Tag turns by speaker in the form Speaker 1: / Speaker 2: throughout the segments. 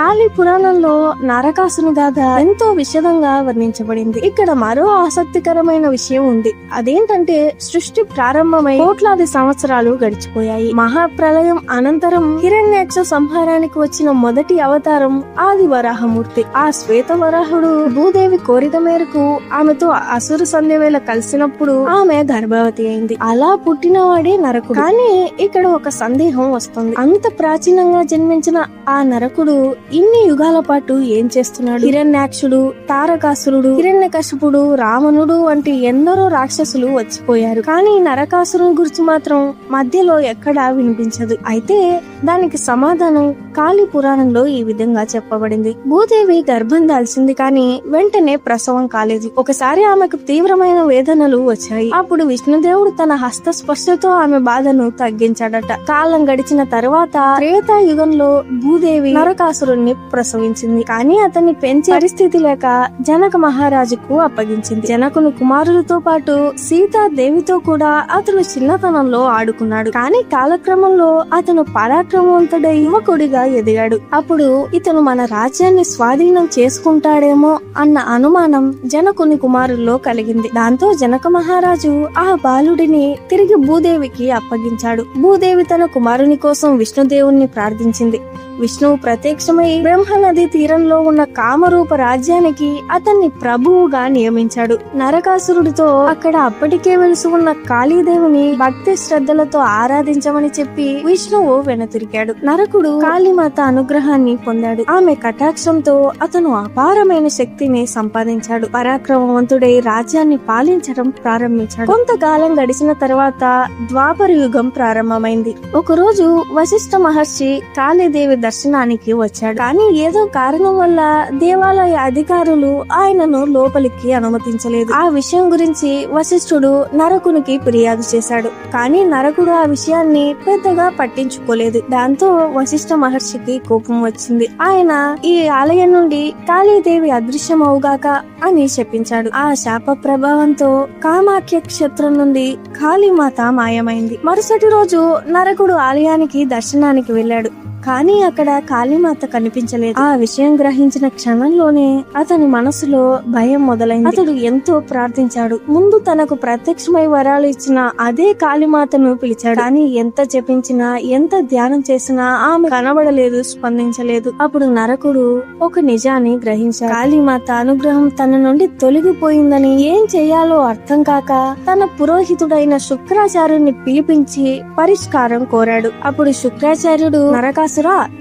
Speaker 1: కాళీ పురాణంలో నరకాసుని గాథ ఎంతో విషదంగా వర్ణించబడింది. ఇక్కడ మరో ఆసక్తికరమైన విషయం ఉంది. అదేంటంటే సృష్టి ప్రారంభమై కోట్లాది సంవత్సరాలు గడిచిపోయాయి. మహాప్రలయం అనంతరం హిరణ్యాక్ష సంహారానికి వచ్చిన మొదటి అవతారం ఆది వరాహమూర్తి. ఆ శ్వేత వరాహుడు భూదేవి కోరిక మేరకు ఆమెతో అసుర సంధ్యవేళ కలిసినప్పుడు ఆమె గర్భవతి అయింది. అలా పుట్టినవాడే నరకుడు. కానీ ఇక్కడ ఒక సందేహం వస్తుంది. అంత ప్రాచీనంగా జన్మించిన ఆ నరకుడు ఇన్ని యుగాల పాటు ఏం చేస్తున్నాడు? హిరణ్యాక్షుడు, తారకాసురుడు, హిరణ్యకశిపుడు, రావణుడు వంటి ఎందరో రాక్షసులు వచ్చిపోయారు. కానీ నరకాసురుని గురించి మాత్రం మధ్యలో ఎక్కడా వినిపించదు. అయితే దానికి సమాధానం కాళీ పురాణంలో ఈ విధంగా చెప్పబడింది. భూదేవి గర్భం దాల్చింది, కానీ వెంటనే ప్రసవం కాలేదు. ఒకసారి ఆమెకు తీవ్రమైన వేదనలు వచ్చాయి. అప్పుడు విష్ణుదేవుడు తన హస్త స్పర్శతో ఆమె బాధను తగ్గించాడట. కాలం గడిచిన తర్వాత త్రేతాయుగంలో భూదేవి నరకాసురుణ్ణి ప్రసవించింది. కానీ అతన్ని పెంచే పరిస్థితి లేక జనక మహారాజుకు అప్పగించింది. జనకుని కుమారులతో పాటు సీతాదేవితో కూడా అతను చిన్నతనంలో ఆడుకున్నాడు. కానీ కాలక్రమంలో అతను పరాక్రమవంతుడై యువకుడిగా ఎదిగాడు. అప్పుడు ఇతను మన రాజ్యాన్ని స్వాధీనం చేసుకుంటాడేమో అన్న అనుమానం జనకుని కుమారుల్లో కలిగింది. దాంతో జనక మహారాజు ఆ బాలుడిని తిరిగి భూదేవికి అప్పగించాడు. భూదేవి తన కుమారుని కోసం విష్ణుదేవుణ్ణి ప్రార్థించింది. విష్ణువు ప్రత్యక్షమై బ్రహ్మనది తీరంలో ఉన్న కామరూప రాజ్యానికి అతన్ని ప్రభువుగా నియమించాడు. నరకాసురుడితో అక్కడ అప్పటికే వెలిసి ఉన్న కాళీదేవిని భక్తి శ్రద్ధలతో ఆరాధించమని చెప్పి విష్ణువు వెనుతిరిగాడు. నరకుడు కాళీమాత అనుగ్రహాన్ని పొందాడు. ఆమె కటాక్షంతో అతను అపారమైన శక్తిని సంపాదించాడు. పరాక్రమవంతుడై రాజ్యాన్ని పాలించడం ప్రారంభించాడు. కొంతకాలం గడిచిన తర్వాత ద్వాపర యుగం ప్రారంభమైంది. ఒకరోజు వశిష్ఠ మహర్షి కాళీదేవి దర్శనానికి వచ్చాడు. కానీ ఏదో కారణం వల్ల దేవాలయ అధికారులు ఆయనను లోపలికి అనుమతించలేదు. ఆ విషయం గురించి వశిష్ఠుడు నరకునికి ఫిర్యాదు చేశాడు. కానీ నరకుడు ఆ విషయాన్ని పెద్దగా పట్టించుకోలేదు. దాంతో వశిష్ఠ మహర్షికి కోపం వచ్చింది. ఆయన ఈ ఆలయం నుండి కాళీదేవి అదృశ్యమవుగాక అని శపించాడు. ఆ శాప ప్రభావంతో కామాఖ్య క్షేత్రం నుండి కాళీమాత మాయమైంది. మరుసటి రోజు నరకుడు ఆలయానికి దర్శనానికి వెళ్ళాడు. కానీ అక్కడ కాళీమాత కనిపించలేదు. ఆ విషయం గ్రహించిన క్షణంలోనే అతని మనసులో భయం మొదలైంది. అతడు ఎంతో ప్రార్థించాడు. ముందు తనకు ప్రత్యక్షమై వరాలు ఇచ్చిన అదే కాళీమాతను పిలిచాడు. కానీ ఎంత జపించినా, ఎంత ధ్యానం చేసినా ఆమె కనబడలేదు, స్పందించలేదు. అప్పుడు నరకుడు ఒక నిజాన్ని గ్రహించాడు. కాళీమాత అనుగ్రహం తన నుండి తొలగిపోయిందని ఏం చేయాలో అర్థం కాక తన పురోహితుడైన శుక్రాచార్యుని పిలిపించి పరిష్కారం కోరాడు. అప్పుడు శుక్రాచార్యుడు, నరకాసురా,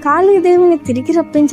Speaker 1: కాళీదేవిని తిరిగి రప్పించ